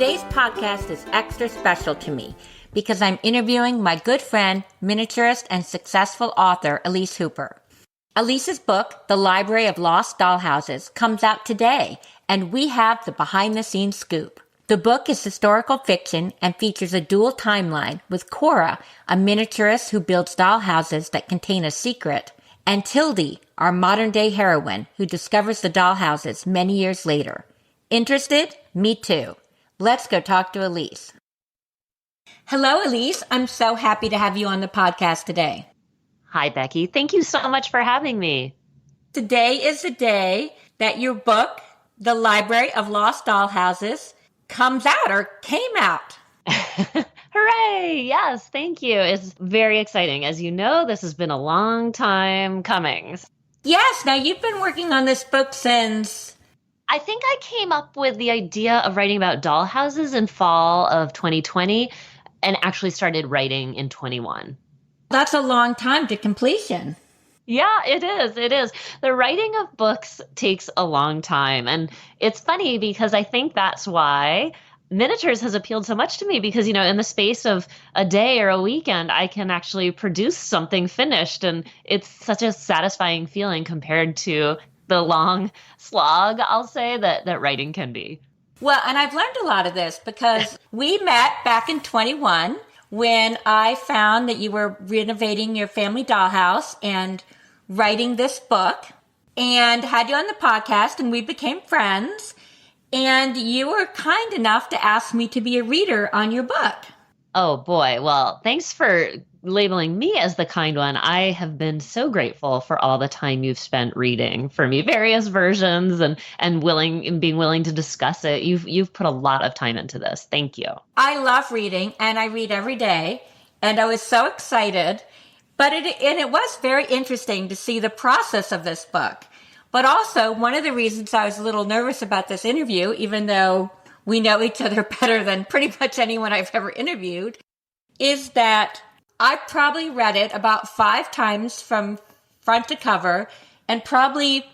Today's podcast is extra special to me because I'm interviewing my good friend, miniaturist, and successful author, Elise Hooper. Elise's book, The Library of Lost Dollhouses, comes out today, and we have the behind-the-scenes scoop. The book is historical fiction and features a dual timeline with Cora, a miniaturist who builds dollhouses that contain a secret, and Tildy, our modern-day heroine who discovers the dollhouses many years later. Interested? Me too. Let's go talk to Elise. Hello, Elise. I'm so happy to have you on the podcast today. Hi, Becky. Thank you so much for having me. Today is the day that your book, The Library of Lost Dollhouses, comes out or came out. Hooray! Yes, thank you. It's very exciting. As you know, this has been a long time coming. Yes. Now, you've been working on this book since... I think I came up with the idea of writing about dollhouses in fall of 2020 and actually started writing in 21. That's a long time to completion. Yeah, it is. It is. The writing of books takes a long time. And it's funny because I think that's why miniatures has appealed so much to me because, you know, in the space of a day or a weekend, I can actually produce something finished. And it's such a satisfying feeling compared to the long slog, I'll say, that writing can be. Well, and I've learned a lot of this because we met back in 21 when I found that you were renovating your family dollhouse and writing this book, and had you on the podcast, and we became friends, and you were kind enough to ask me to be a reader on your book. Oh, boy. Well, thanks for labeling me as the kind one. I have been so grateful for all the time you've spent reading for me, various versions and being willing to discuss it. You've put a lot of time into this. Thank you. I love reading, and I read every day, and I was so excited. But it was very interesting to see the process of this book. But also, one of the reasons I was a little nervous about this interview, even though we know each other better than pretty much anyone I've ever interviewed, is that I probably read it about 5 times from front to cover, and probably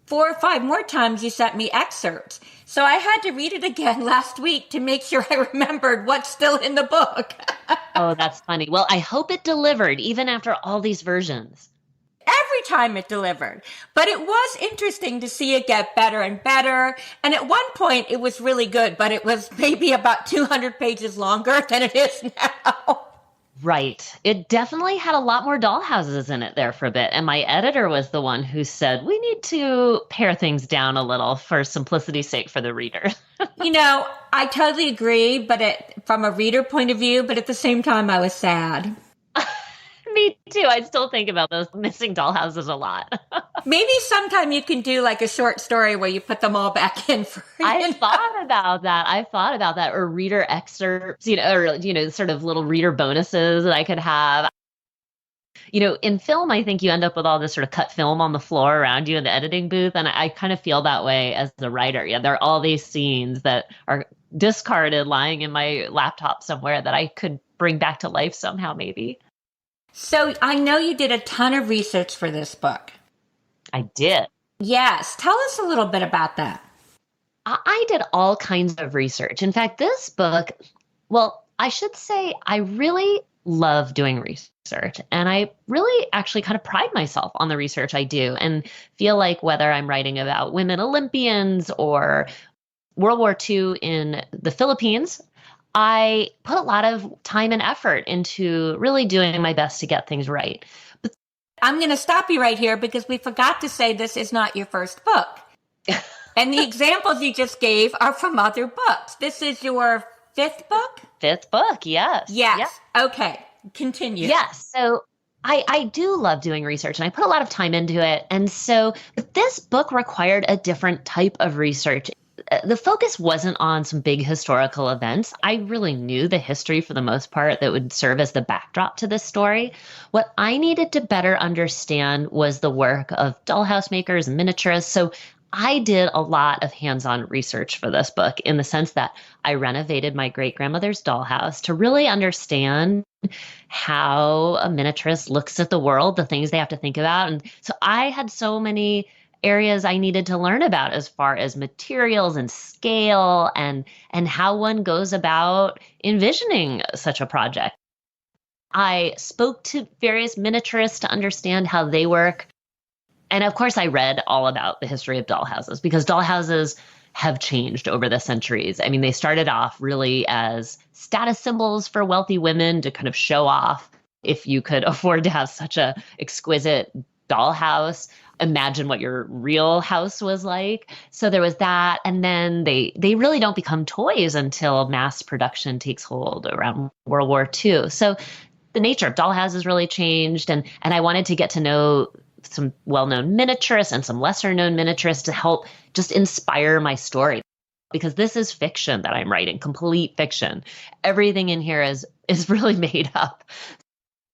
4 or 5 more times you sent me excerpts. So I had to read it again last week to make sure I remembered what's still in the book. Oh, that's funny. Well, I hope it delivered even after all these versions. Every time it delivered. But it was interesting to see it get better and better. And at one point it was really good, but it was maybe about 200 pages longer than it is now. Right. It definitely had a lot more dollhouses in it there for a bit. And my editor was the one who said, we need to pare things down a little for simplicity's sake for the reader. You know, I totally agree, but from a reader point of view, but at the same time, I was sad. Me too. I still think about those missing dollhouses a lot. Maybe sometime you can do like a short story where you put them all back in for I thought about that. Or reader excerpts, sort of little reader bonuses that I could have. You know, in film, I think you end up with all this sort of cut film on the floor around you in the editing booth. And I kind of feel that way as a writer. Yeah, there are all these scenes that are discarded lying in my laptop somewhere that I could bring back to life somehow, maybe. So I know you did a ton of research for this book. I did. Yes. Tell us a little bit about that. I did all kinds of research. In fact, this book, well, I should say I really love doing research. And I really actually kind of pride myself on the research I do and feel like whether I'm writing about women Olympians or World War II in the Philippines, I put a lot of time and effort into really doing my best to get things right. But I'm going to stop you right here because we forgot to say this is not your first book. And the examples you just gave are from other books. This is your 5th book? 5th book, yes. Yes. Yep. Okay. Continue. Yes. So I do love doing research and I put a lot of time into it. And so but this book required a different type of research. The focus wasn't on some big historical events. I really knew the history for the most part that would serve as the backdrop to this story. What I needed to better understand was the work of dollhouse makers and miniaturists. So I did a lot of hands-on research for this book in the sense that I renovated my great-grandmother's dollhouse to really understand how a miniaturist looks at the world, the things they have to think about. And so I had so many areas I needed to learn about as far as materials and scale and how one goes about envisioning such a project. I spoke to various miniaturists to understand how they work. And of course, I read all about the history of dollhouses because dollhouses have changed over the centuries. I mean, they started off really as status symbols for wealthy women to kind of show off. If you could afford to have such a exquisite dollhouse, imagine what your real house was like. So there was that. And then they really don't become toys until mass production takes hold around World War II. So the nature of dollhouses really changed. And I wanted to get to know some well-known miniaturists and some lesser-known miniaturists to help just inspire my story. Because this is fiction that I'm writing, complete fiction. Everything in here is really made up.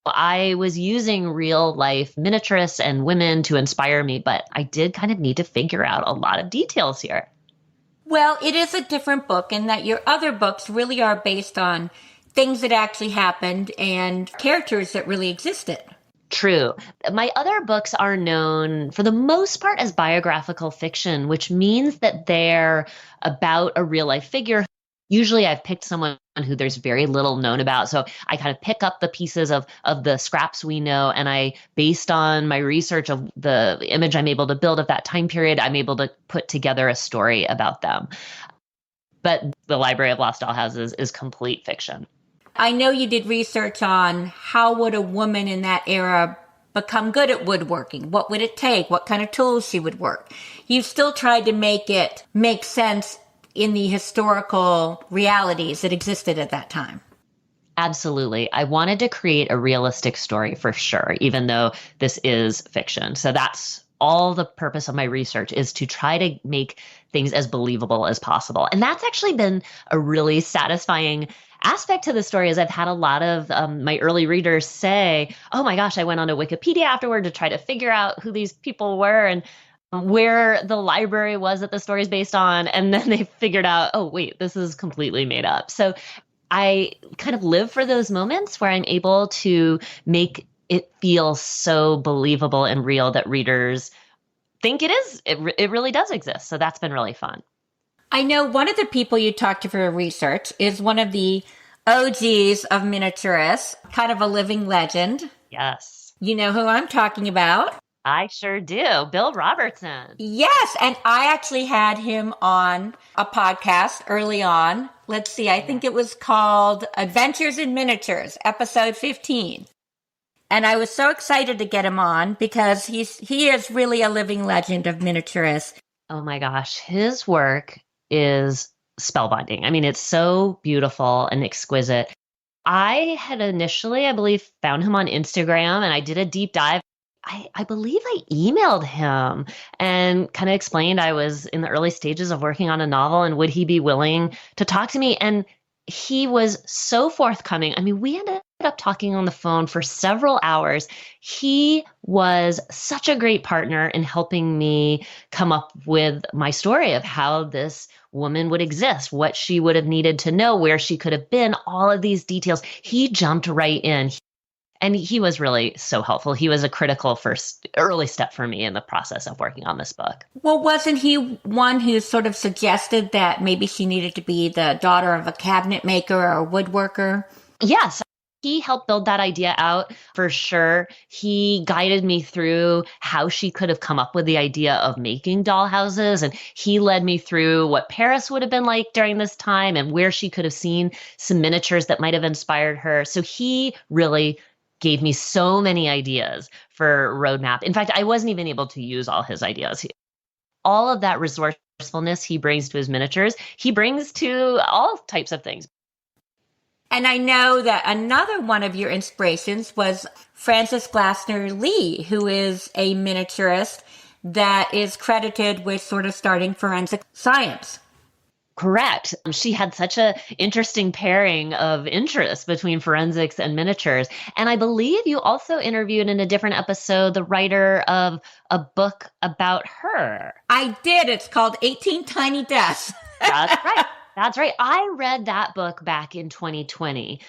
I was using real life miniaturists and women to inspire me, but I did kind of need to figure out a lot of details here. Well, it is a different book in that your other books really are based on things that actually happened and characters that really existed. True. My other books are known for the most part as biographical fiction, which means that they're about a real life figure. Usually I've picked someone who there's very little known about. So I kind of pick up the pieces of the scraps we know. And I, based on my research of the image I'm able to build of that time period, I'm able to put together a story about them. But the Library of Lost Dollhouses is complete fiction. I know you did research on how would a woman in that era become good at woodworking? What would it take? What kind of tools she would work? You still tried to make it make sense in the historical realities that existed at that time. Absolutely. I wanted to create a realistic story for sure, even though this is fiction. So that's all the purpose of my research, is to try to make things as believable as possible. And that's actually been a really satisfying aspect to the story. Is I've had a lot of my early readers say, oh my gosh, I went onto Wikipedia afterward to try to figure out who these people were and where the library was that the story is based on. And then they figured out, oh, wait, this is completely made up. So I kind of live for those moments where I'm able to make it feel so believable and real that readers think it is. It really does exist. So that's been really fun. I know one of the people you talked to for your research is one of the OGs of miniaturists, kind of a living legend. Yes. You know who I'm talking about? I sure do. Bill Robertson. Yes. And I actually had him on a podcast early on. Let's see. I think it was called Adventures in Miniatures, episode 15. And I was so excited to get him on because he is really a living legend of miniaturists. Oh my gosh. His work is spellbinding. I mean, it's so beautiful and exquisite. I had initially, I believe, found him on Instagram and I did a deep dive. I believe I emailed him and kind of explained I was in the early stages of working on a novel and would he be willing to talk to me? And he was so forthcoming. I mean, we ended up talking on the phone for several hours. He was such a great partner in helping me come up with my story of how this woman would exist, what she would have needed to know, where she could have been, all of these details. He jumped right in. And he was really so helpful. He was a critical first early step for me in the process of working on this book. Well, wasn't he one who sort of suggested that maybe she needed to be the daughter of a cabinet maker or a woodworker? Yes. He helped build that idea out for sure. He guided me through how she could have come up with the idea of making dollhouses. And he led me through what Paris would have been like during this time and where she could have seen some miniatures that might have inspired her. So he really gave me so many ideas for roadmap. In fact, I wasn't even able to use all his ideas. All of that resourcefulness he brings to his miniatures, he brings to all types of things. And I know that another one of your inspirations was Frances Glassner Lee, who is a miniaturist that is credited with sort of starting forensic science. Correct. She had such an interesting pairing of interests between forensics and miniatures. And I believe you also interviewed in a different episode the writer of a book about her. I did. It's called 18 Tiny Deaths. That's right. That's right. I read that book back in 2020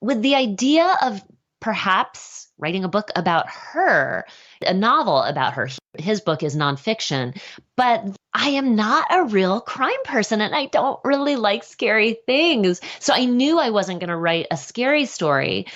with the idea of perhaps writing a book about her, a novel about her. His book is nonfiction, but I am not a real crime person and I don't really like scary things. So I knew I wasn't going to write a scary story.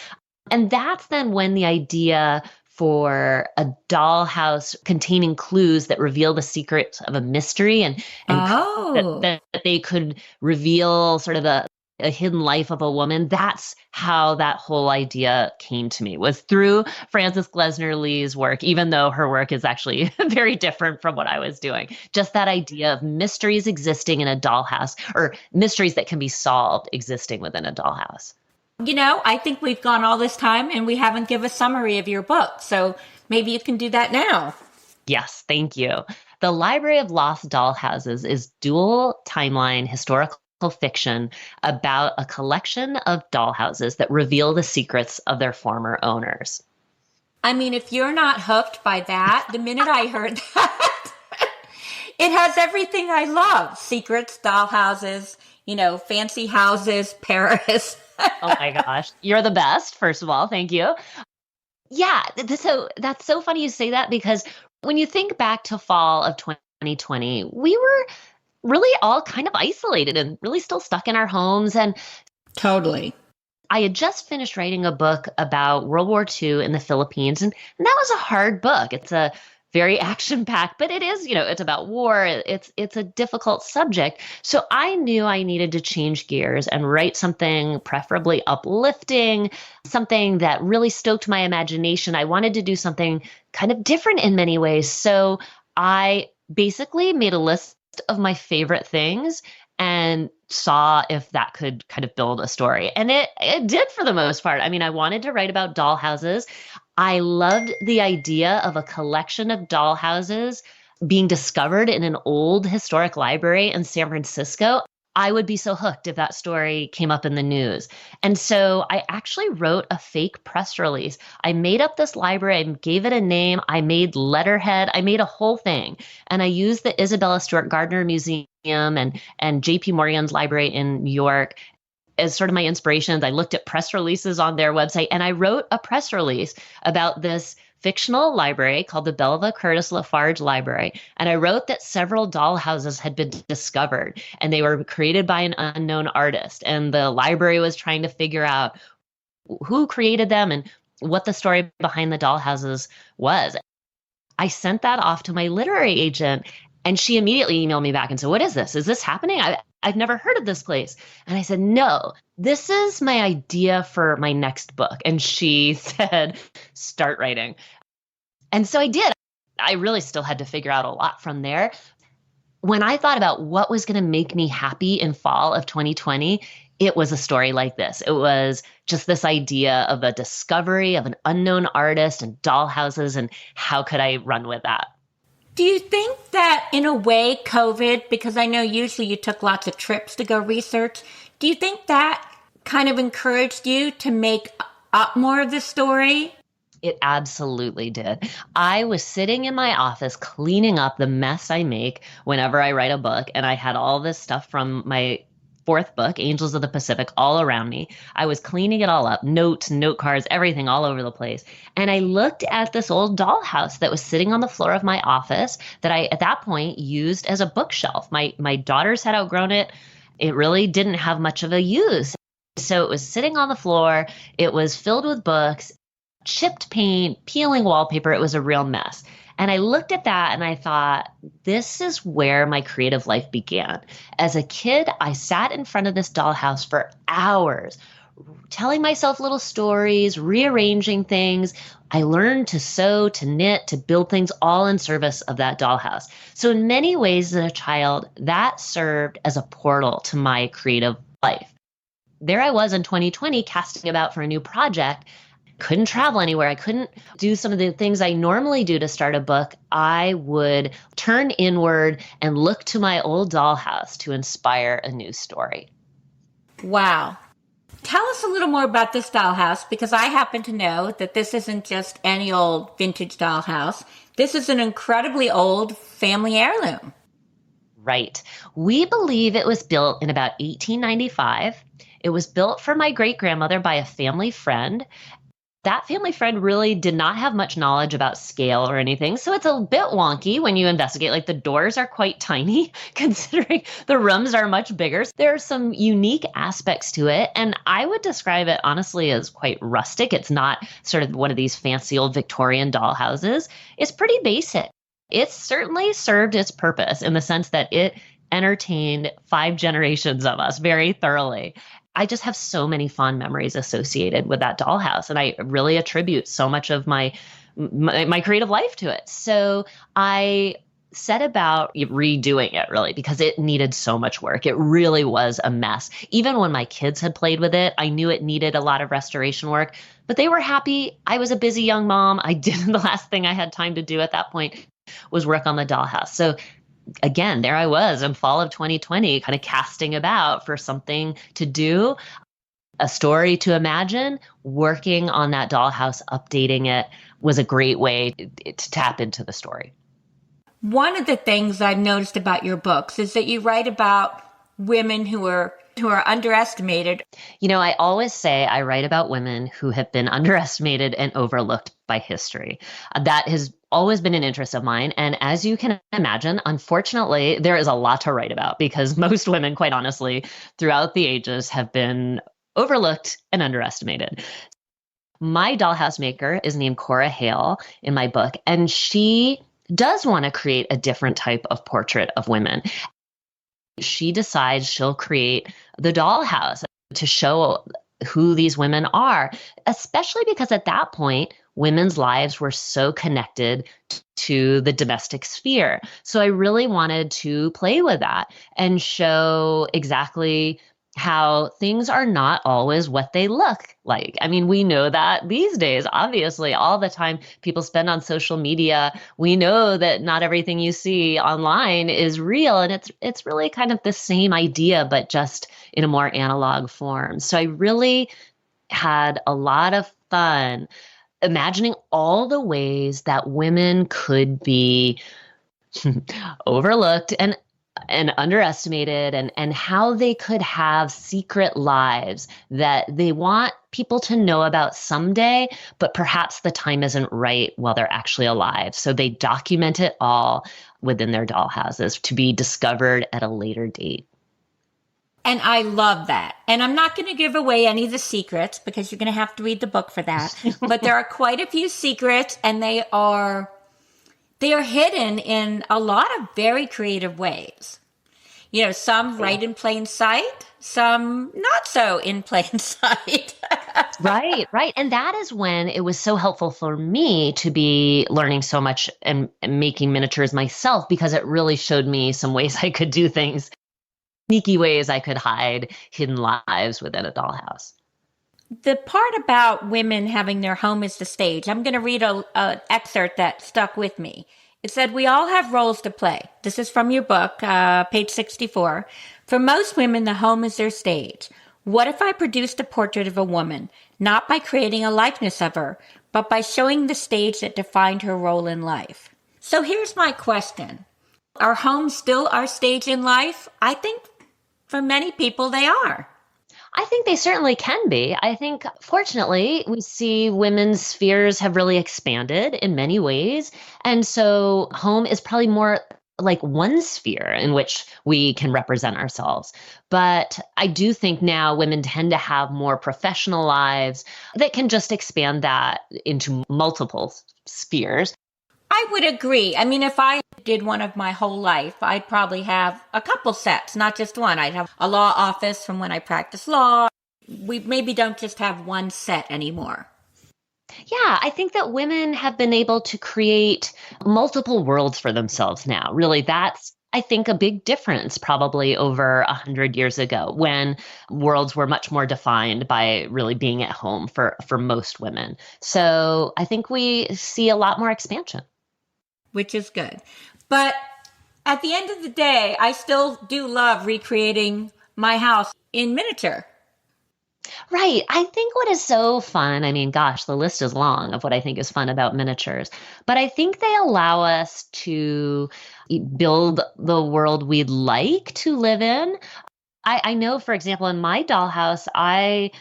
And that's then when the idea for a dollhouse containing clues that reveal the secrets of a mystery and Oh. that they could reveal sort of a hidden life of a woman. That's how that whole idea came to me, was through Frances Glessner Lee's work, even though her work is actually very different from what I was doing. Just that idea of mysteries existing in a dollhouse, or mysteries that can be solved existing within a dollhouse. I think we've gone all this time and we haven't given a summary of your book. So maybe you can do that now. Yes, thank you. The Library of Lost Dollhouses is dual timeline historical fiction about a collection of dollhouses that reveal the secrets of their former owners. I mean, if you're not hooked by that, the minute I heard that, it has everything I love. Secrets, dollhouses, fancy houses, Paris. Oh my gosh. You're the best, first of all. Thank you. Yeah. So that's so funny you say that, because when you think back to fall of 2020, we were really all kind of isolated and really still stuck in our homes. And Totally. I had just finished writing a book about World War II in the Philippines, and that was a hard book. It's a very action packed, but it is, it's about war. It's a difficult subject. So I knew I needed to change gears and write something preferably uplifting, something that really stoked my imagination. I wanted to do something kind of different in many ways. So I basically made a list of my favorite things and saw if that could kind of build a story. And it did, for the most part. I mean, I wanted to write about dollhouses. I loved the idea of a collection of dollhouses being discovered in an old historic library in San Francisco. I would be so hooked if that story came up in the news. And so I actually wrote a fake press release. I made up this library, I gave it a name, I made letterhead, I made a whole thing. And I used the Isabella Stewart Gardner Museum and JP Morgan's library in New York as sort of my inspirations. I looked at press releases on their website and I wrote a press release about this fictional library called the Belva Curtis Lafarge Library. And I wrote that several dollhouses had been discovered and they were created by an unknown artist. And the library was trying to figure out who created them and what the story behind the dollhouses was. I sent that off to my literary agent and she immediately emailed me back and said, "What is this? Is this happening? I've never heard of this place." And I said, "No, this is my idea for my next book." And she said, "Start writing." And so I did. I really still had to figure out a lot from there. When I thought about what was going to make me happy in fall of 2020, it was a story like this. It was just this idea of a discovery of an unknown artist and dollhouses, and how could I run with that? Do you think that in a way COVID, because I know usually you took lots of trips to go research, do you think that kind of encouraged you to make up more of the story? It absolutely did. I was sitting in my office cleaning up the mess I make whenever I write a book, and I had all this stuff from my fourth book, Angels of the Pacific, all around me. I was cleaning it all up, notes, note cards, everything all over the place. And I looked at this old dollhouse that was sitting on the floor of my office that I, at that point, used as a bookshelf. My daughters had outgrown it. It really didn't have much of a use. So it was sitting on the floor. It was filled with books, chipped paint, peeling wallpaper. It was a real mess. And I looked at that and I thought, this is where my creative life began. As a kid, I sat in front of this dollhouse for hours, telling myself little stories, rearranging things. I learned to sew, to knit, to build things, all in service of that dollhouse. So in many ways, as a child, that served as a portal to my creative life. There I was in 2020 casting about for a new project. Couldn't travel anywhere. I couldn't do some of the things I normally do to start a book. I would turn inward and look to my old dollhouse to inspire a new story. Wow. Tell us a little more about this dollhouse, because I happen to know that this isn't just any old vintage dollhouse. This is an incredibly old family heirloom. Right. We believe it was built in about 1895. It was built for my great-grandmother by a family friend. That family friend really did not have much knowledge about scale or anything. So it's a bit wonky when you investigate. Like the doors are quite tiny, considering the rooms are much bigger. There are some unique aspects to it. And I would describe it honestly as quite rustic. It's not sort of one of these fancy old Victorian dollhouses. It's pretty basic. It certainly served its purpose in the sense that it entertained 5 generations of us very thoroughly. I just have so many fond memories associated with that dollhouse, and I really attribute so much of my creative life to it. So I set about redoing it really because it needed so much work. It really was a mess. Even when my kids had played with it, I knew it needed a lot of restoration work, but they were happy. I was a busy young mom. I did the last thing I had time to do at that point was work on the dollhouse. So again, there I was in fall of 2020, kind of casting about for something to do, a story to imagine. Working on that dollhouse, updating it was a great way to tap into the story. One of the things I've noticed about your books is that you write about women who are underestimated. You know, I always say I write about women who have been underestimated and overlooked by history. That has always been an interest of mine. And as you can imagine, unfortunately, there is a lot to write about because most women, quite honestly, throughout the ages have been overlooked and underestimated. My dollhouse maker is named Cora Hale in my book, and she does want to create a different type of portrait of women. She decides she'll create the dollhouse to show who these women are, especially because at that point, women's lives were so connected to the domestic sphere. So I really wanted to play with that and show exactly how things are not always what they look like. I mean, we know that these days, obviously, all the time people spend on social media, we know that not everything you see online is real. And it's really kind of the same idea, but just in a more analog form. So I really had a lot of fun imagining all the ways that women could be overlooked and underestimated, and how they could have secret lives that they want people to know about someday, but perhaps the time isn't right while they're actually alive. So they document it all within their dollhouses to be discovered at a later date. And I love that. And I'm not going to give away any of the secrets because you're going to have to read the book for that. But there are quite a few secrets, and they are hidden in a lot of very creative ways. You know, some right in plain sight, some not so in plain sight. Right. And that is when it was so helpful for me to be learning so much and making miniatures myself, because it really showed me some ways I could do things, sneaky ways I could hide hidden lives within a dollhouse. The part about women having their home as the stage, I'm going to read an excerpt that stuck with me. It said, "We all have roles to play." This is from your book, page 64. "For most women, the home is their stage. What if I produced a portrait of a woman, not by creating a likeness of her, but by showing the stage that defined her role in life?" So here's my question. Are homes still our stage in life? I think for many people they are. I think they certainly can be. I think, fortunately, we see women's spheres have really expanded in many ways. And so home is probably more like one sphere in which we can represent ourselves. But I do think now women tend to have more professional lives that can just expand that into multiple spheres. I would agree. I mean, if I did one of my whole life, I'd probably have a couple sets, not just one. I'd have a law office from when I practiced law. We maybe don't just have one set anymore. Yeah, I think that women have been able to create multiple worlds for themselves now. Really, that's, I think, a big difference probably over 100 years ago, when worlds were much more defined by really being at home for most women. So I think we see a lot more expansion. Which is good. But at the end of the day, I still do love recreating my house in miniature. Right. I think what is so fun, I mean, gosh, the list is long of what I think is fun about miniatures, but I think they allow us to build the world we'd like to live in. I know, for example, in my dollhouse, I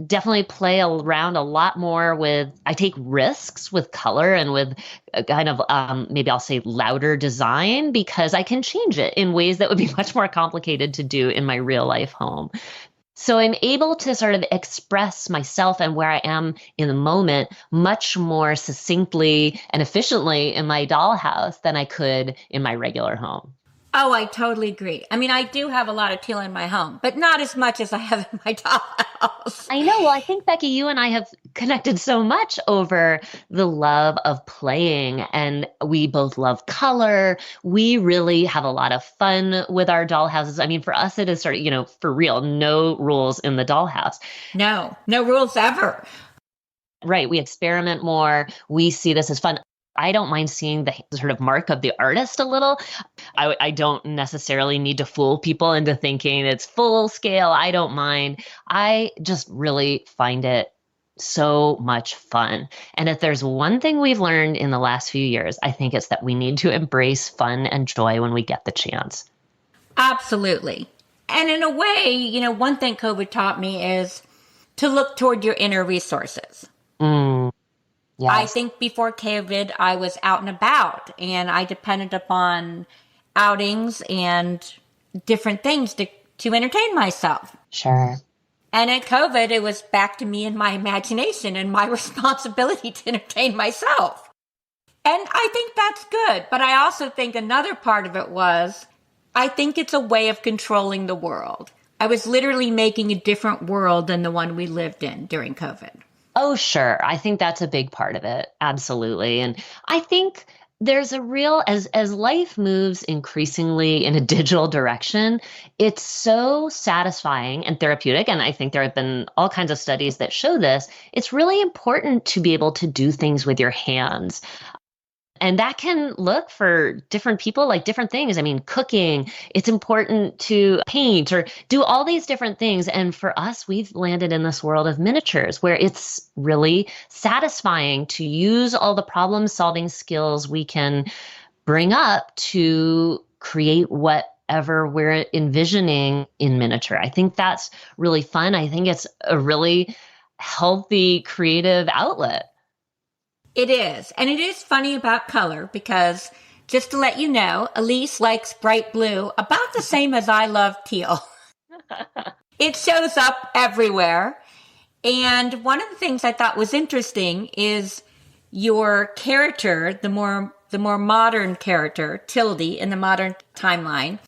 definitely play around a lot more with, I take risks with color and with a kind of, maybe I'll say louder design, because I can change it in ways that would be much more complicated to do in my real life home. So I'm able to sort of express myself and where I am in the moment much more succinctly and efficiently in my dollhouse than I could in my regular home. Oh, I totally agree. I mean, I do have a lot of teal in my home, but not as much as I have in my dollhouse. I know. Well, I think, Becky, you and I have connected so much over the love of playing, and we both love color. We really have a lot of fun with our dollhouses. I mean, for us, it is sort of, for real, no rules in the dollhouse. No, no rules ever. Right. We experiment more. We see this as fun. I don't mind seeing the sort of mark of the artist a little. I don't necessarily need to fool people into thinking it's full scale. I don't mind. I just really find it so much fun. And if there's one thing we've learned in the last few years, I think it's that we need to embrace fun and joy when we get the chance. Absolutely. And in a way, one thing COVID taught me is to look toward your inner resources. Yes. I think before COVID, I was out and about, and I depended upon outings and different things to entertain myself. Sure. And at COVID, it was back to me and my imagination and my responsibility to entertain myself. And I think that's good. But I also think another part of it was, I think it's a way of controlling the world. I was literally making a different world than the one we lived in during COVID. Oh, sure. I think that's a big part of it. Absolutely. And I think there's a real, as life moves increasingly in a digital direction, it's so satisfying and therapeutic. And I think there have been all kinds of studies that show this. It's really important to be able to do things with your hands. And that can look for different people like different things. I mean, cooking, it's important to paint or do all these different things. And for us, we've landed in this world of miniatures where it's really satisfying to use all the problem-solving skills we can bring up to create whatever we're envisioning in miniature. I think that's really fun. I think it's a really healthy, creative outlet. It is. And it is funny about color because, just to let you know, Elise likes bright blue about the same as I love teal. It shows up everywhere. And one of the things I thought was interesting is your character, the more modern character, Tilde, in the modern timeline.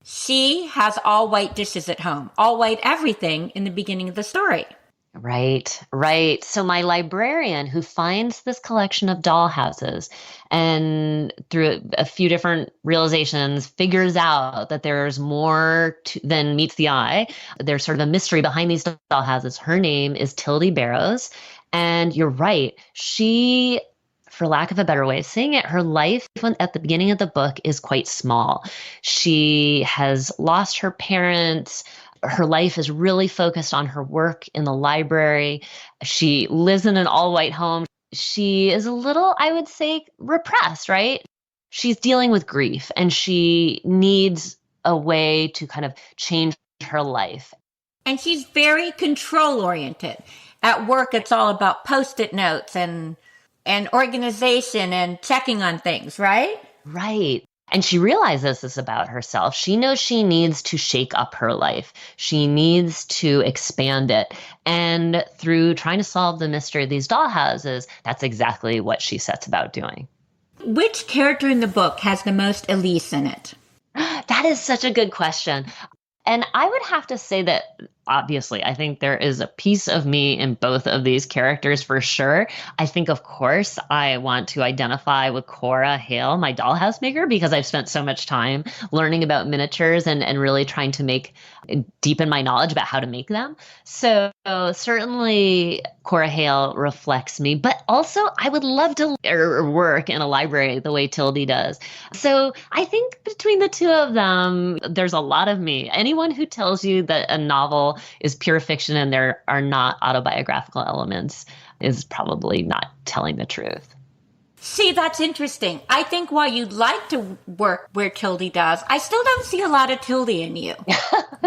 She has all white dishes at home, all white everything in the beginning of the story. Right, right. So my librarian who finds this collection of dollhouses and through a few different realizations figures out that there's more than meets the eye. There's sort of a mystery behind these dollhouses. Her name is Tilde Barrows. And you're right. She, for lack of a better way of saying it, her life at the beginning of the book is quite small. She has lost her parents. Her life is really focused on her work in the library. She lives in an all-white home. She is a little, I would say, repressed, right? She's dealing with grief and she needs a way to kind of change her life. And she's very control-oriented. At work, it's all about Post-it notes and organization and checking on things, right? Right. And she realizes this about herself. She knows she needs to shake up her life. She needs to expand it. And through trying to solve the mystery of these dollhouses, that's exactly what she sets about doing. Which character in the book has the most Elise in it? That is such a good question. And I would have to say that, obviously, I think there is a piece of me in both of these characters for sure. I think, of course, I want to identify with Cora Hale, my dollhouse maker, because I've spent so much time learning about miniatures and really trying to deepen my knowledge about how to make them. So certainly Cora Hale reflects me, but also I would love to work in a library the way Tilde does. So I think between the two of them, there's a lot of me. Anyone who tells you that a novel is pure fiction and there are not autobiographical elements is probably not telling the truth. See, that's interesting. I think while you'd like to work where Tildy does, I still don't see a lot of Tildy in you.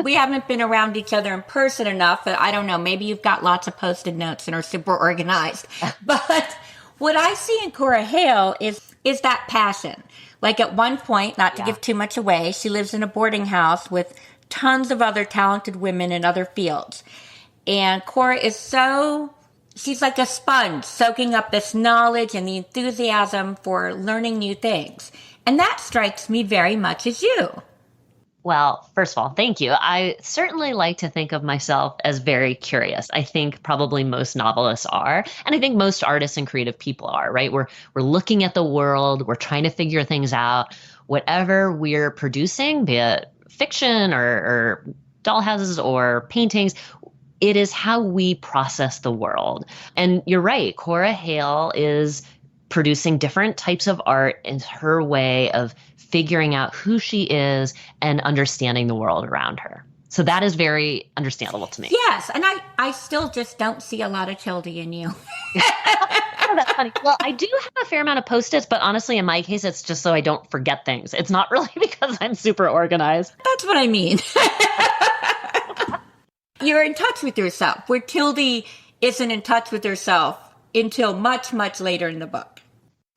We haven't been around each other in person enough, but I don't know. Maybe you've got lots of Post-it notes and are super organized. But what I see in Cora Hale is that passion. Like at one point, not to give too much away, she lives in a boarding house with tons of other talented women in other fields. And Cora is she's like a sponge, soaking up this knowledge and the enthusiasm for learning new things. And that strikes me very much as you. Well, first of all, thank you. I certainly like to think of myself as very curious. I think probably most novelists are, and I think most artists and creative people are, right? We're looking at the world, we're trying to figure things out. Whatever we're producing, be it fiction or dollhouses or paintings, it is how we process the world. And you're right, Cora Hale is producing different types of art in her way of figuring out who she is and understanding the world around her. So that is very understandable to me. Yes, and I still just don't see a lot of Tildy in you. Oh, that's funny. Well, I do have a fair amount of Post-its, but honestly, in my case, it's just so I don't forget things. It's not really because I'm super organized. That's what I mean. You're in touch with yourself, where Tildy isn't in touch with herself until much, much later in the book.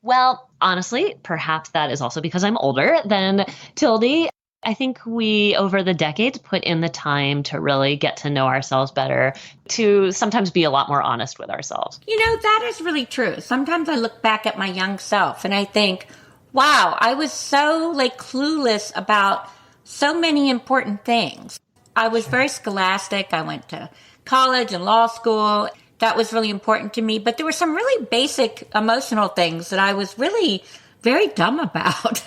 Well, honestly, perhaps that is also because I'm older than Tildy. I think we, over the decades, put in the time to really get to know ourselves better, to sometimes be a lot more honest with ourselves. You know, that is really true. Sometimes I look back at my young self and I think, wow, I was so clueless about so many important things. I was very scholastic. I went to college and law school. That was really important to me. But there were some really basic emotional things that I was really very dumb about.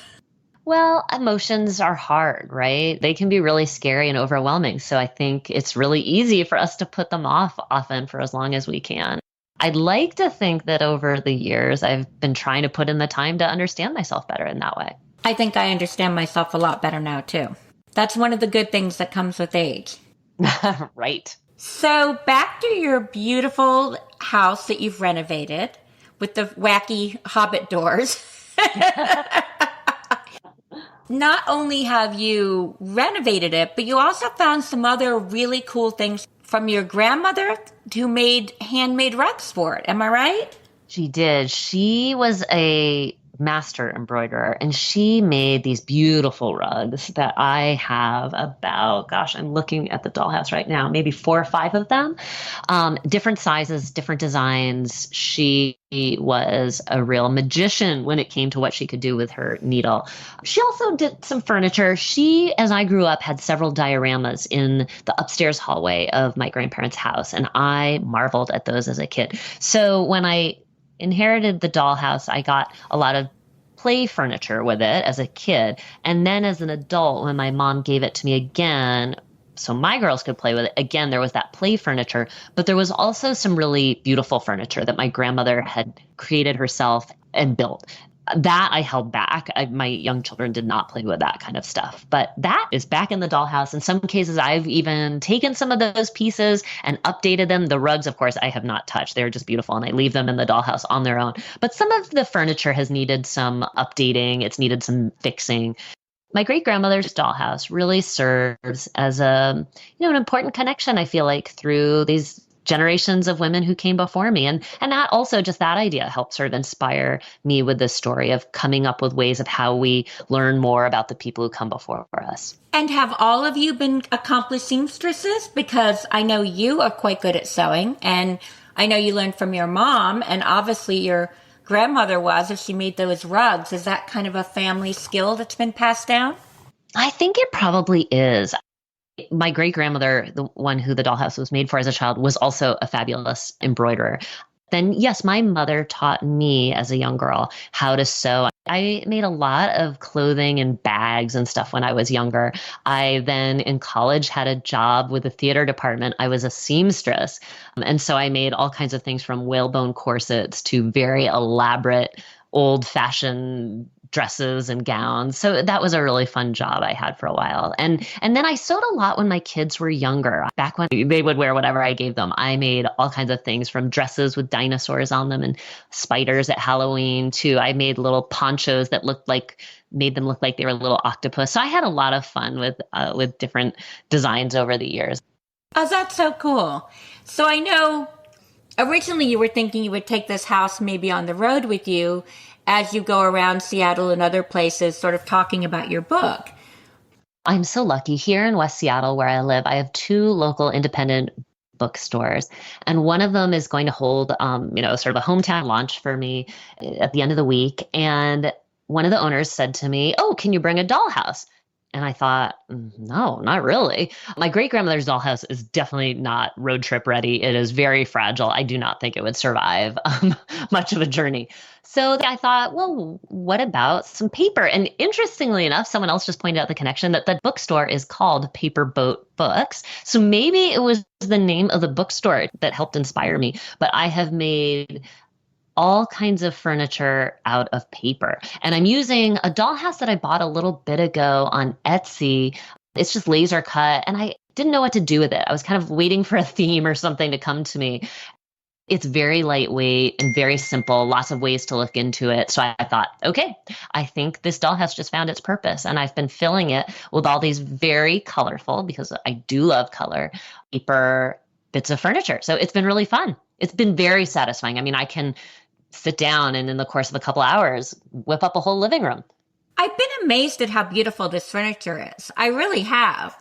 Well, emotions are hard, right? They can be really scary and overwhelming. So I think it's really easy for us to put them off often for as long as we can. I'd like to think that over the years, I've been trying to put in the time to understand myself better in that way. I think I understand myself a lot better now, too. That's one of the good things that comes with age. Right. So back to your beautiful house that you've renovated with the wacky hobbit doors. Not only have you renovated it, but you also found some other really cool things from your grandmother who made handmade rugs for it. Am I right? She did. She was a master embroiderer, and she made these beautiful rugs that I have about, I'm looking at the dollhouse right now, maybe 4 or 5 of them, different sizes, different designs. She was a real magician when it came to what she could do with her needle. She also did some furniture. She, as I grew up, had several dioramas in the upstairs hallway of my grandparents' house, and I marveled at those as a kid. So when I inherited the dollhouse, I got a lot of play furniture with it as a kid. And then as an adult, when my mom gave it to me again, so my girls could play with it, again, there was that play furniture, but there was also some really beautiful furniture that my grandmother had created herself and built. That I held back. My young children did not play with that kind of stuff. But that is back in the dollhouse. In some cases, I've even taken some of those pieces and updated them. The rugs, of course, I have not touched. They're just beautiful, and I leave them in the dollhouse on their own. But some of the furniture has needed some updating. It's needed some fixing. My great-grandmother's dollhouse really serves as an important connection, I feel like, through these generations of women who came before me. And that also, just that idea helped sort of inspire me with this story of coming up with ways of how we learn more about the people who come before us. And have all of you been accomplished seamstresses? Because I know you are quite good at sewing, and I know you learned from your mom, and obviously your grandmother was, if she made those rugs. Is that kind of a family skill that's been passed down? I think it probably is. My great-grandmother, the one who the dollhouse was made for as a child, was also a fabulous embroiderer. Then, yes, my mother taught me as a young girl how to sew. I made a lot of clothing and bags and stuff when I was younger. I then in college had a job with the theater department. I was a seamstress. And so I made all kinds of things from whalebone corsets to very elaborate, old-fashioned dresses and gowns. So that was a really fun job I had for a while. And then I sewed a lot when my kids were younger. Back when they would wear whatever I gave them, I made all kinds of things from dresses with dinosaurs on them and spiders at Halloween to I made little ponchos that made them look like they were a little octopus. So I had a lot of fun with different designs over the years. Oh, that's so cool. So I know originally you were thinking you would take this house maybe on the road with you as you go around Seattle and other places sort of talking about your book. I'm so lucky. Here in West Seattle, where I live, I have 2 local independent bookstores, and one of them is going to hold, sort of a hometown launch for me at the end of the week. And one of the owners said to me, "Oh, can you bring a dollhouse?" And I thought, no, not really. My great grandmother's dollhouse is definitely not road trip ready. It is very fragile. I do not think it would survive much of a journey. So I thought, well, what about some paper? And interestingly enough, someone else just pointed out the connection that the bookstore is called Paper Boat Books. So maybe it was the name of the bookstore that helped inspire me. But I have made all kinds of furniture out of paper. And I'm using a dollhouse that I bought a little bit ago on Etsy. It's just laser cut, and I didn't know what to do with it. I was kind of waiting for a theme or something to come to me. It's very lightweight and very simple, lots of ways to look into it. So I thought, okay, I think this dollhouse just found its purpose. And I've been filling it with all these very colorful, because I do love color, paper bits of furniture. So it's been really fun. It's been very satisfying. I mean, I can sit down and in the course of a couple hours, whip up a whole living room. I've been amazed at how beautiful this furniture is. I really have.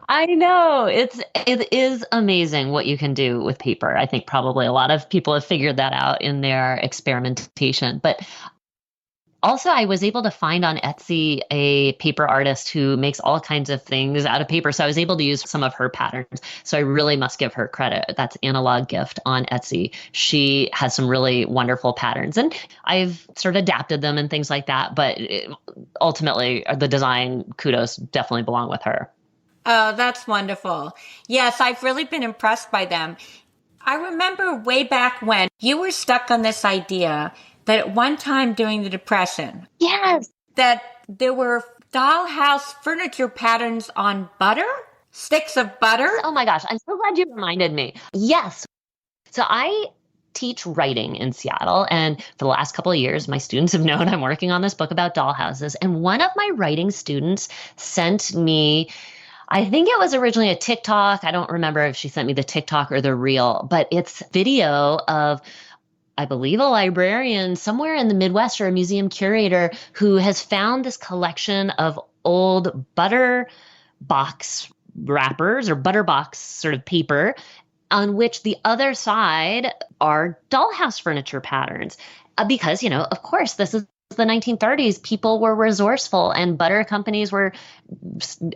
I know. It is amazing what you can do with paper. I think probably a lot of people have figured that out in their experimentation. But also, I was able to find on Etsy a paper artist who makes all kinds of things out of paper. So I was able to use some of her patterns. So I really must give her credit. That's Analog Gift on Etsy. She has some really wonderful patterns, and I've sort of adapted them and things like that. But ultimately, the design kudos definitely belong with her. Oh, that's wonderful. Yes, I've really been impressed by them. I remember way back when you were stuck on this idea that at one time during the Depression, yes, that there were dollhouse furniture patterns on butter, sticks of butter. Oh my gosh, I'm so glad you reminded me. Yes. So I teach writing in Seattle, and for the last couple of years, my students have known I'm working on this book about dollhouses. And one of my writing students sent me, I think it was originally a TikTok. I don't remember if she sent me the TikTok or the reel, but it's video of, I believe, a librarian somewhere in the Midwest or a museum curator who has found this collection of old butter box wrappers or butter box sort of paper on which the other side are dollhouse furniture patterns. Because, of course, this is the 1930s. People were resourceful, and butter companies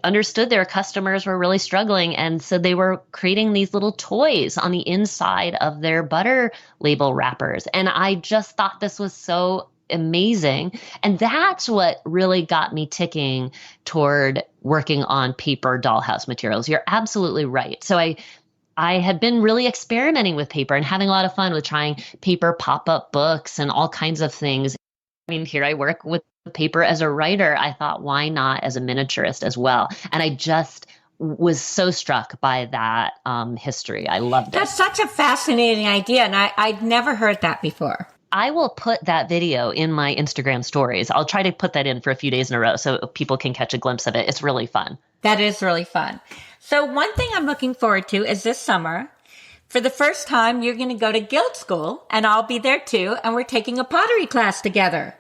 understood their customers were really struggling. And so they were creating these little toys on the inside of their butter label wrappers. And I just thought this was so amazing. And that's what really got me ticking toward working on paper dollhouse materials. You're absolutely right. So I had been really experimenting with paper and having a lot of fun with trying paper pop-up books and all kinds of things. I mean, here I work with paper as a writer. I thought, why not as a miniaturist as well? And I just was so struck by that history. I loved it. That's such a fascinating idea, and I'd never heard that before. I will put that video in my Instagram stories. I'll try to put that in for a few days in a row so people can catch a glimpse of it. It's really fun. That is really fun. So one thing I'm looking forward to is this summer, for the first time, you're going to go to Guild School, and I'll be there too, and we're taking a pottery class together.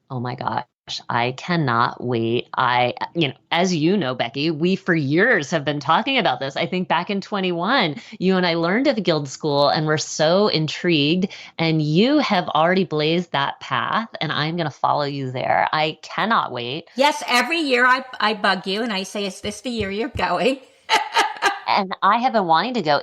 Oh my gosh, I cannot wait. As you know, Becky, we for years have been talking about this. I think back in 21, you and I learned of Guild School and we're so intrigued, and you have already blazed that path, and I'm going to follow you there. I cannot wait. Yes, every year I bug you and I say, is this the year you're going? And I have been wanting to go.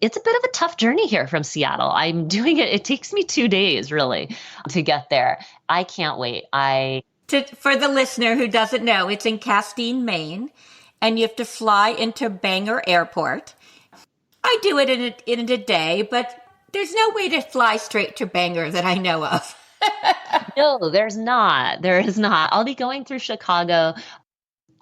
It's a bit of a tough journey here from Seattle. I'm doing it. It takes me 2 days really to get there. I can't wait. For the listener who doesn't know, it's in Castine, Maine, and you have to fly into Bangor Airport. I do it in a day, but there's no way to fly straight to Bangor that I know of. No, there's not. There is not. I'll be going through Chicago.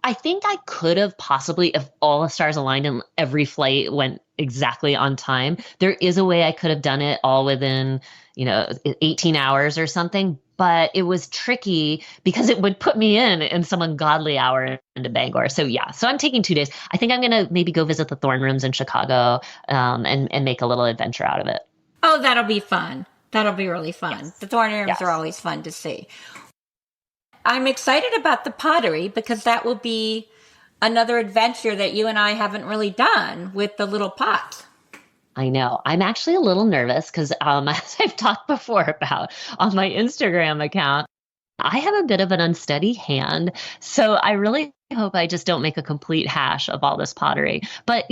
I think I could have possibly, if all the stars aligned and every flight went exactly on time, there is a way I could have done it all within, 18 hours or something. But it was tricky because it would put me in some ungodly hour into Bangor. So yeah, so I'm taking 2 days. I think I'm gonna maybe go visit the Thorn Rooms in Chicago, and make a little adventure out of it. Oh, that'll be fun. That'll be really fun. Yes. The thorn rooms are Yes. always fun to see. I'm excited about the pottery because that will be another adventure that you and I haven't really done with the little pots. I know. I'm actually a little nervous because, as I've talked before about on my Instagram account, I have a bit of an unsteady hand. So I really hope I just don't make a complete hash of all this pottery. But,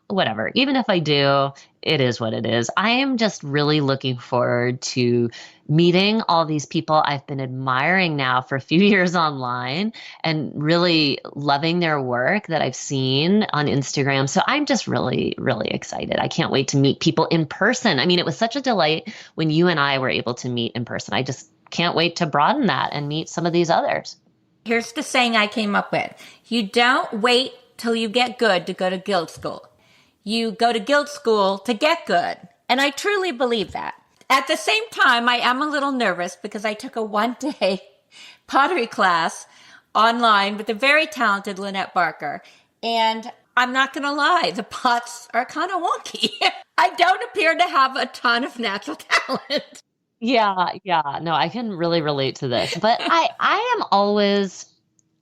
whatever. Even if I do, it is what it is. I am just really looking forward to meeting all these people I've been admiring now for a few years online and really loving their work that I've seen on Instagram. So I'm just really, really excited. I can't wait to meet people in person. I mean, it was such a delight when you and I were able to meet in person. I just can't wait to broaden that and meet some of these others. Here's the saying I came up with. You don't wait till you get good to go to guild school. You go to guild school to get good. And I truly believe that. At the same time, I am a little nervous because I took a 1-day pottery class online with the very talented Lynette Barker. And I'm not going to lie, the pots are kind of wonky. I don't appear to have a ton of natural talent. Yeah, yeah. No, I can really relate to this. But I am always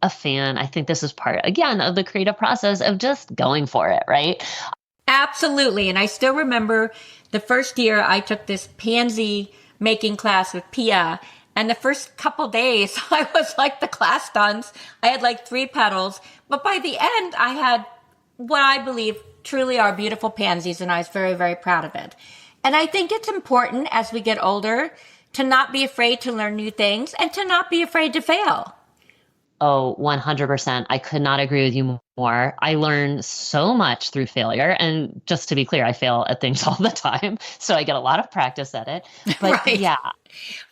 a fan. I think this is part, again, of the creative process of just going for it, right? Absolutely. And I still remember the first year I took this pansy making class with Pia. And the first couple days, I was like the class dunce. I had like 3 petals. But by the end, I had what I believe truly are beautiful pansies. And I was very, very proud of it. And I think it's important as we get older to not be afraid to learn new things and to not be afraid to fail. Oh, 100%. I could not agree with you more. I learn so much through failure. And just to be clear, I fail at things all the time. So I get a lot of practice at it. But Right. yeah.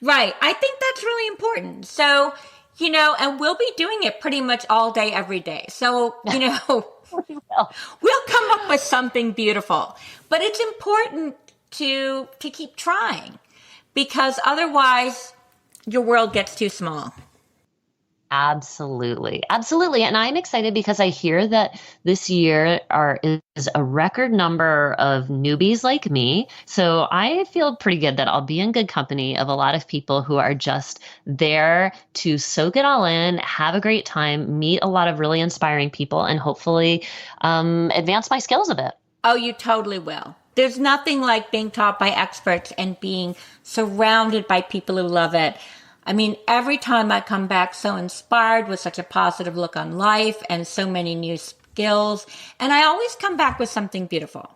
Right. I think that's really important. So, and we'll be doing it pretty much all day, every day. So, we'll come up with something beautiful. But it's important to keep trying because otherwise your world gets too small. Absolutely. Absolutely. And I'm excited because I hear that this year is a record number of newbies like me. So I feel pretty good that I'll be in good company of a lot of people who are just there to soak it all in, have a great time, meet a lot of really inspiring people, and hopefully advance my skills a bit. Oh, you totally will. There's nothing like being taught by experts and being surrounded by people who love it. I mean, every time I come back so inspired with such a positive look on life and so many new skills, and I always come back with something beautiful.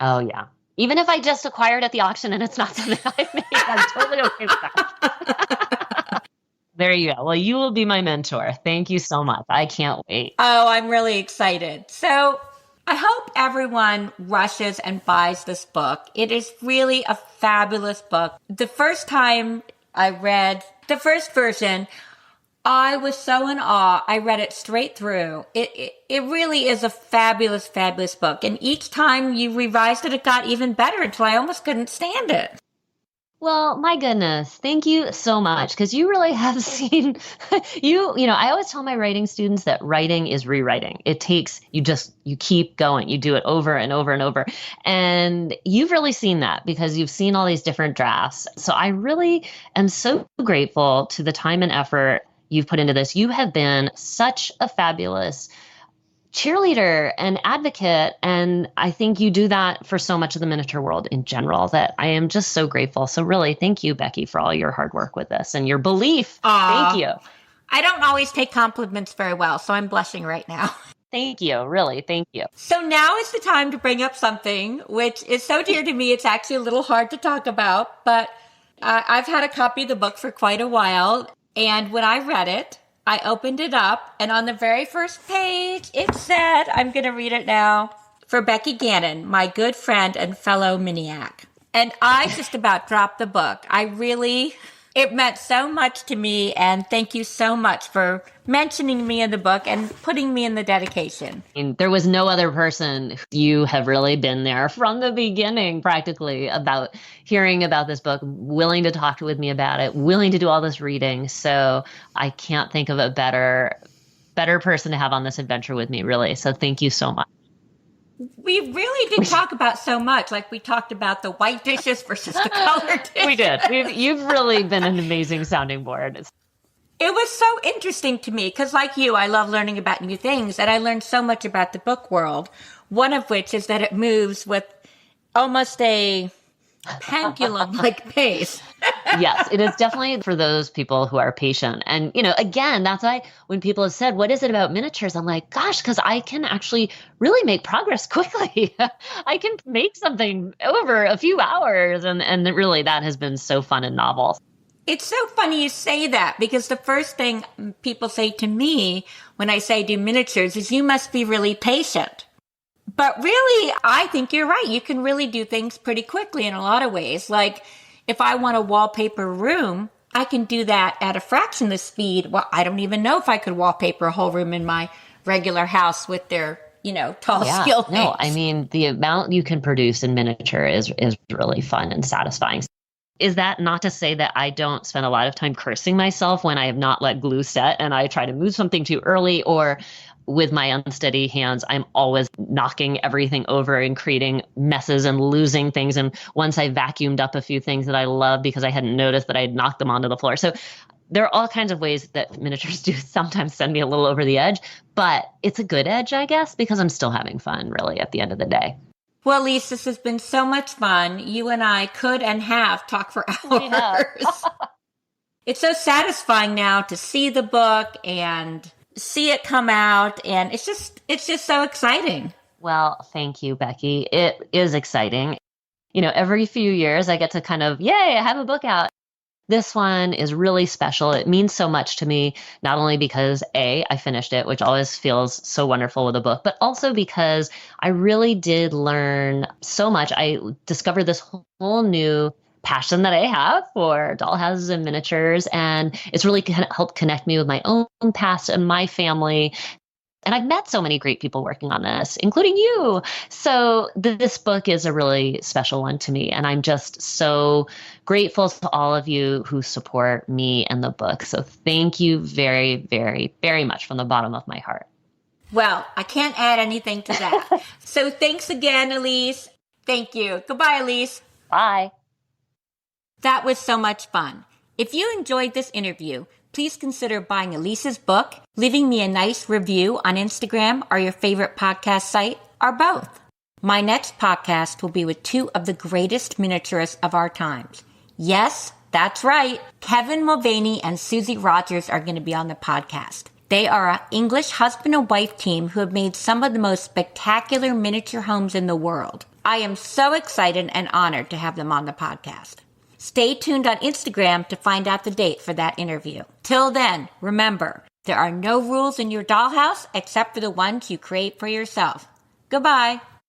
Oh, yeah. Even if I just acquired at the auction and it's not something I made, I'm totally okay with that. There you go. Well, you will be my mentor. Thank you so much. I can't wait. Oh, I'm really excited. So I hope everyone rushes and buys this book. It is really a fabulous book. The first time I read the first version, I was so in awe. I read it straight through. It really is a fabulous, fabulous book. And each time you revised it, it got even better until I almost couldn't stand it. Well, my goodness. Thank you so much because you really have seen I always tell my writing students that writing is rewriting. It takes you keep going. You do it over and over and over. And you've really seen that because you've seen all these different drafts. So I really am so grateful to the time and effort you've put into this. You have been such a fabulous cheerleader and advocate. And I think you do that for so much of the miniature world in general that I am just so grateful. So really, thank you, Becky, for all your hard work with this and your belief. Thank you. I don't always take compliments very well, so I'm blushing right now. Thank you. Really, thank you. So now is the time to bring up something which is so dear to me, it's actually a little hard to talk about, but I've had a copy of the book for quite a while. And when I read it, I opened it up, and on the very first page, it said, I'm going to read it now, for Becky Gannon, my good friend and fellow Miniac. And I just about dropped the book. I really It meant so much to me, and thank you so much for mentioning me in the book and putting me in the dedication. And there was no other person. You have really been there from the beginning, practically, about hearing about this book, willing to talk with me about it, willing to do all this reading. So I can't think of a better person to have on this adventure with me, really. So thank you so much. We really did talk about so much. Like we talked about the white dishes versus the colored dishes. We did. You've really been an amazing sounding board. It was so interesting to me because like you, I love learning about new things, and I learned so much about the book world. One of which is that it moves with almost a pendulum-like pace. Yes, it is definitely for those people who are patient. And, again, that's why when people have said, what is it about miniatures? I'm like, gosh, because I can actually really make progress quickly. I can make something over a few hours. And really, that has been so fun and novel. It's so funny you say that because the first thing people say to me when I say do miniatures is you must be really patient. But really, I think you're right. You can really do things pretty quickly in a lot of ways. Like if I want to wallpaper a room, I can do that at a fraction of the speed. Well, I don't even know if I could wallpaper a whole room in my regular house with their, tall steel things. No, I mean, the amount you can produce in miniature is really fun and satisfying. Is that not to say that I don't spend a lot of time cursing myself when I have not let glue set and I try to move something too early, or with my unsteady hands, I'm always knocking everything over and creating messes and losing things. And once I vacuumed up a few things that I love because I hadn't noticed that I had knocked them onto the floor. So there are all kinds of ways that miniatures do sometimes send me a little over the edge, but it's a good edge, I guess, because I'm still having fun really at the end of the day. Well, Elise, this has been so much fun. You and I could and have talked for hours. We have. It's so satisfying now to see the book and see it come out, and it's just so exciting. Well, thank you, Becky. It is exciting. Every few years I get to kind of, yay, I have a book out. This one is really special. It means so much to me, not only because A, I finished it, which always feels so wonderful with a book, but also because I really did learn so much. I discovered this whole new passion that I have for dollhouses and miniatures, and it's really helped connect me with my own past and my family. And I've met so many great people working on this, including you. So this book is a really special one to me. And I'm just so grateful to all of you who support me and the book. So thank you very, very, very much from the bottom of my heart. Well, I can't add anything to that. So thanks again, Elise. Thank you. Goodbye, Elise. Bye. That was so much fun. If you enjoyed this interview, please consider buying Elise's book, leaving me a nice review on Instagram or your favorite podcast site, or both. My next podcast will be with two of the greatest miniaturists of our times. Yes, that's right. Kevin Mulvaney and Susie Rogers are going to be on the podcast. They are an English husband and wife team who have made some of the most spectacular miniature homes in the world. I am so excited and honored to have them on the podcast. Stay tuned on Instagram to find out the date for that interview. Till then, remember, there are no rules in your dollhouse except for the ones you create for yourself. Goodbye.